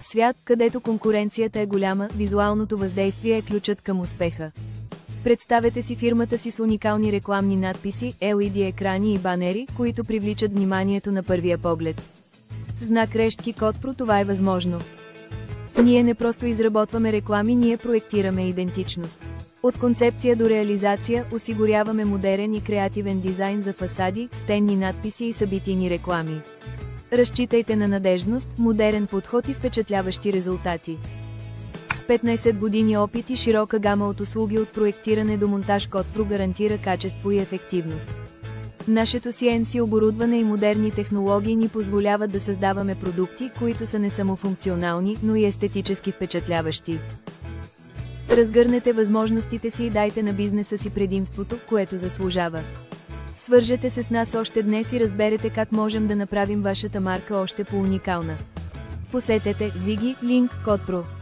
свят, където конкуренцията е голяма, визуалното въздействие е ключът към успеха. Представете си фирмата си с уникални рекламни надписи, LED екрани и банери, които привличат вниманието на първия поглед. С знак рештки CodePro това е възможно. Ние не просто изработваме реклами, ние проектираме идентичност. От концепция до реализация осигуряваме модерен и креативен дизайн за фасади, стенни надписи и събитийни реклами. Разчитайте на надеждност, модерен подход и впечатляващи резултати. С 15 години опит и широка гама от услуги от проектиране до монтаж, CodePro гарантира качество и ефективност. Нашето CNC оборудване и модерни технологии ни позволяват да създаваме продукти, които са не само функционални, но и естетически впечатляващи. Разгърнете възможностите си и дайте на бизнеса си предимството, което заслужава. Свържете се с нас още днес и разберете как можем да направим вашата марка още по-уникална. Посетете Ziggy Link CodePro.